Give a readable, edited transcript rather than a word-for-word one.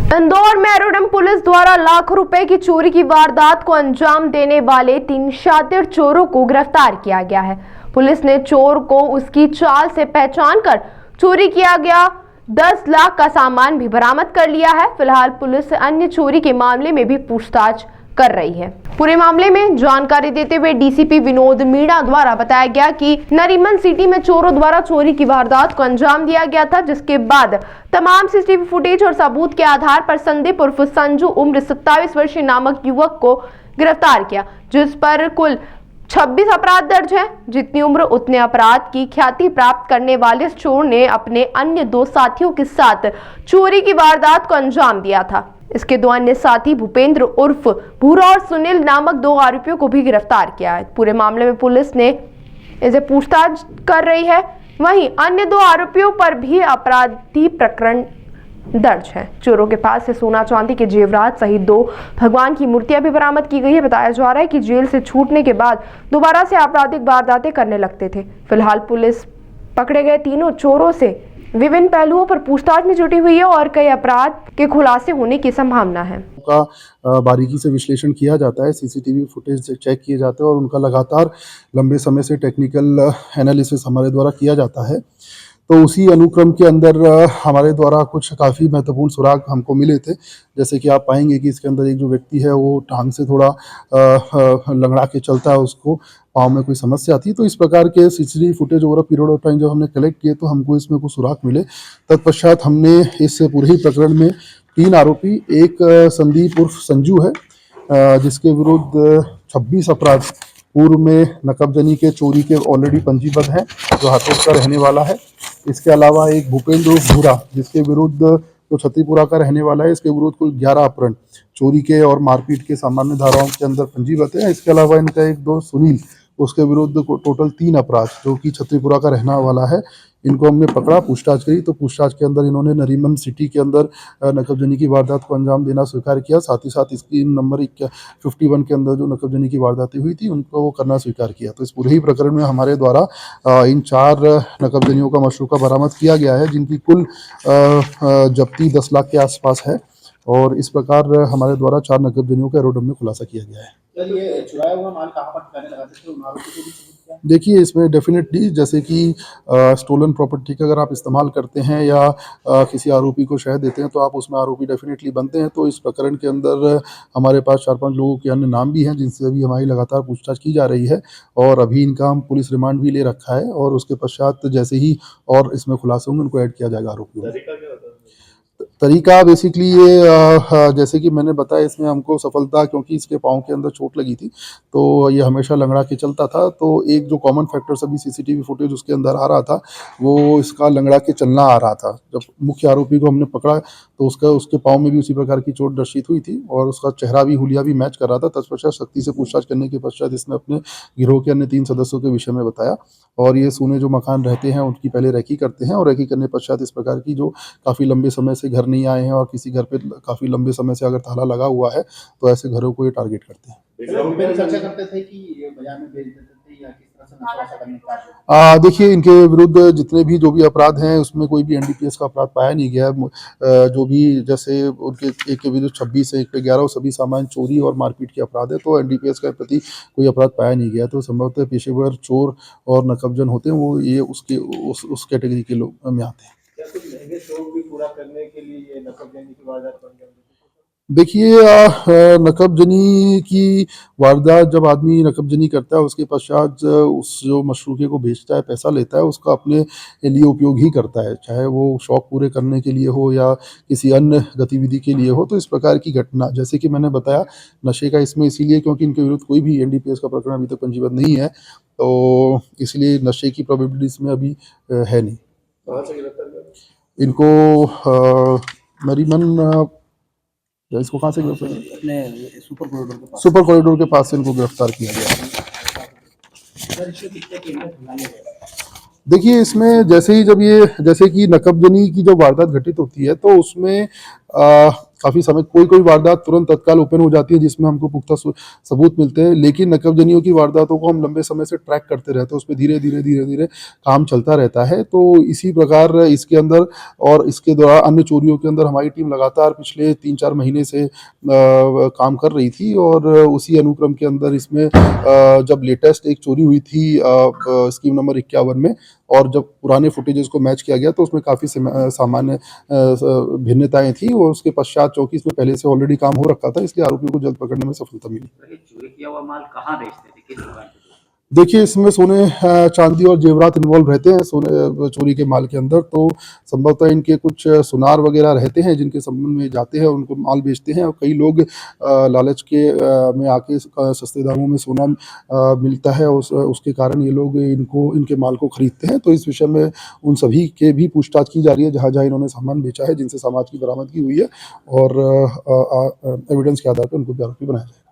इंदौर में aerodrome police द्वारा लाखों रुपए की चोरी की वारदात को अंजाम देने वाले 3 शातिर चोरों को गिरफ्तार किया गया है। पुलिस ने चोर को उसकी चाल से पहचान कर चोरी किया गया 10 लाख का सामान भी बरामद कर लिया है। फिलहाल पुलिस अन्य चोरी के मामले में भी पूछताछ कर रही है। पूरे मामले में जानकारी देते हुए डीसीपी विनोद मीणा द्वारा बताया गया कि नरीमन सिटी में चोरों द्वारा चोरी की वारदात को अंजाम दिया गया था, जिसके बाद तमाम सीसीटीवी फुटेज और सबूत के आधार पर संदीप उर्फ संजू उम्र 27 वर्षीय नामक युवक को गिरफ्तार किया, जिस पर कुल 26 अपराध दर्ज है। जितनी उम्र उतने अपराध की ख्याति प्राप्त करने वाले इस चोर ने अपने अन्य 2 साथियों के साथ चोरी की वारदात को अंजाम दिया था। इसके 2 अन्य साथी भूपेंद्र उर्फ भूरा और सुनील नामक 2 आरोपियों को भी गिरफ्तार किया है। पूरे मामले में पुलिस ने इसे पूछताछ कर रही है। वहीं अन्य 2 आरोपियों पर भी आपराधिक प्रकरण दर्ज है। चोरों के पास से सोना चांदी के जेवरात सहित 2 भगवान की मूर्तियां भी बरामद की गई है। बताया जा रहा है कि जेल से छूटने के बाद दोबारा से आपराधिक वारदातें करने लगते थे। फिलहाल पुलिस पकड़े गए तीनों चोरों से विभिन्न पहलुओं पर पूछताछ में जुटी हुई है और कई अपराध के खुलासे होने की संभावना है। का बारीकी से विश्लेषण किया जाता है, सीसीटीवी फुटेज चेक किए जाते हैं और उनका लगातार लंबे समय से टेक्निकल एनालिसिस हमारे द्वारा किया जाता है। तो उसी अनुक्रम के अंदर हमारे द्वारा कुछ काफ़ी महत्वपूर्ण सुराग हमको मिले थे। जैसे कि आप पाएंगे कि इसके अंदर एक जो व्यक्ति है वो टांग से थोड़ा लंगड़ा के चलता है, उसको पाँव में कोई समस्या थी। तो इस प्रकार के CCTV footage over period of time जब हमने कलेक्ट किए तो हमको इसमें कुछ सुराग मिले। तत्पश्चात हमने इस पूरे ही प्रकरण में 3 आरोपी, एक संदीप उर्फ संजू है जिसके विरुद्ध 26 अपराध पूर्व में नकबजनी के चोरी के ऑलरेडी पंजीबद्ध हैं, जो हाथों का रहने वाला है। इसके अलावा एक भूपेंद्र उर्फ भूरा जिसके विरुद्ध जो छत्तीपुरा का रहने वाला है, इसके विरुद्ध कुल 11 अपहरण, चोरी के और मारपीट के सामान्य धाराओं के अंदर पंजीबद्ध है। इसके अलावा इनका एक 2 सुनील, उसके विरुद्ध टोटल 3 अपराध, जो कि छत्तीपुरा का रहना वाला है। इनको हमने पकड़ा, पूछताछ करी तो पूछताछ के अंदर इन्होंने नरीमन सिटी के अंदर नकबजनी की वारदात को अंजाम देना स्वीकार किया। साथ ही साथ स्क्रीन नंबर 51 के अंदर जो नकबजनी की वारदातें हुई थी उनको वो करना स्वीकार किया। तो इस पूरे ही प्रकरण में हमारे द्वारा इन 4 नकबजनियों का मशरूका बरामद किया गया है, जिनकी कुल जब्ती 10 लाख के आसपास है। और इस प्रकार हमारे द्वारा 4 नकबजनियों का एरोडम में खुलासा किया गया है। चुराया हुआ माल कहाँ पर ठिकाने लगाते थे, उन आरोपियों को भी सबूत किया? देखिए, इसमें डेफिनेटली जैसे कि स्टोलन प्रॉपर्टी का अगर आप इस्तेमाल करते हैं या किसी आरोपी को शह देते हैं तो आप उसमें आरोपी डेफिनेटली बनते हैं। तो इस प्रकरण के अंदर हमारे पास 4-5 लोगों के अन्य नाम भी हैं जिनसे अभी हमारी लगातार पूछताछ की जा रही है और अभी इनका हम पुलिस रिमांड भी ले रखा है और उसके पश्चात जैसे ही और इसमें खुलासे होंगे उनको ऐड किया जाएगा आरोपियों में। तरीका बेसिकली ये जैसे कि मैंने बताया, इसमें हमको सफलता, क्योंकि इसके पाँव के अंदर चोट लगी थी तो ये हमेशा लंगड़ा के चलता था। तो एक जो कॉमन फैक्टर सभी सीसीटीवी फुटेज उसके अंदर आ रहा था वो इसका लंगड़ा के चलना आ रहा था। जब मुख्य आरोपी को हमने पकड़ा तो उसके पाँव में भी उसी प्रकार की चोट दर्शित हुई थी और उसका चेहरा भी, हुलिया भी मैच कर रहा था। तत्पश्चात सख्ती से पूछताछ करने के पश्चात इसने अपने गिरोह के अन्य 3 सदस्यों के विषय में बताया और ये सूने जो मकान रहते हैं उनकी पहले रेकी करते हैं और रेकी करने पश्चात इस प्रकार की जो काफ़ी लंबे समय से घर नहीं आए हैं और किसी घर पे काफ़ी लंबे समय से अगर ताला लगा हुआ है तो ऐसे घरों को ये टारगेट करते हैं। चर्चा करते थे कि ये बाजार में बेच देते थे या किस तरह से नशा करने का? देखिए, इनके विरुद्ध जितने भी जो भी अपराध हैं उसमें कोई भी एनडीपीएस का अपराध पाया नहीं गया है। जो भी जैसे उनके एक के विरुद्ध 26 है, एक पे 11, सभी सामान्य चोरी और मारपीट के अपराध है। तो एनडीपीएस के प्रति कोई अपराध पाया नहीं गया। तो संभवतः पेशेवर चोर और नकबजन होते हैं वो ये उस कैटेगरी के लोग में आते हैं। क्या कुछ महंगे शौक भी पूरा करने के लिए ये नकबजनी की वारदात बन गई? देखिए, नकबजनी की वारदात जब आदमी नकबजनी करता है उसके पश्चात उस जो मशरूके को बेचता है, पैसा लेता है, उसका अपने लिए उपयोग ही करता है, चाहे वो शौक पूरे करने के लिए हो या किसी अन्य गतिविधि के लिए हो। तो इस प्रकार की घटना, जैसे कि मैंने बताया, नशे का इसमें इसीलिए क्योंकि इनके विरुद्ध कोई भी एनडीपीएस का प्रकरण अभी तक पंजीबद्ध नहीं है, तो इसलिए नशे की प्रोबेबिलिटी इसमें अभी है नहीं। इनको नरीमन इसको कहाँ से गिरफ्तार अपने सुपर कॉरिडोर के पास से इनको गिरफ्तार किया गया। देखिए, इसमें जैसे कि नकबजनी की जब वारदात घटित होती है तो उसमें काफ़ी समय कोई वारदात तुरंत तत्काल ओपन हो जाती है जिसमें हमको पुख्ता सबूत मिलते हैं, लेकिन नकबजनियों की वारदातों को हम लंबे समय से ट्रैक करते रहते हैं, उसमें धीरे धीरे काम चलता रहता है। तो इसी प्रकार इसके अंदर और इसके द्वारा अन्य चोरियों के अंदर हमारी टीम लगातार पिछले 3-4 महीने से काम कर रही थी और उसी अनुक्रम के अंदर इसमें जब लेटेस्ट एक चोरी हुई थी स्कीम नंबर 51 में, और जब पुराने फुटेजेस को मैच किया गया तो उसमें काफ़ी सामान्य भिन्नताएं थी और उसके पश्चात चौकी इसमें पहले से ऑलरेडी काम हो रखा था, इसलिए आरोपियों को जल्द पकड़ने में सफलता मिली। ये चोरी किया हुआ माल कहाँ बेचते थे, किस दुकान पे? देखिए, इसमें सोने चांदी और जेवरात इन्वॉल्व रहते हैं सोने चोरी के माल के अंदर, तो संभवतः इनके कुछ सुनार वगैरह रहते हैं जिनके संबंध में जाते हैं, उनको माल बेचते हैं और कई लोग लालच के में आके सस्ते दामों में सोना मिलता है, उसके कारण ये लोग इनके माल को खरीदते हैं। तो इस विषय में उन सभी के भी पूछताछ की जा रही है जहाँ इन्होंने सामान बेचा है, जिनसे समाज की बरामदगी हुई है, और एविडेंस के आधार पर उनको भी आरोपी बनाया जाए।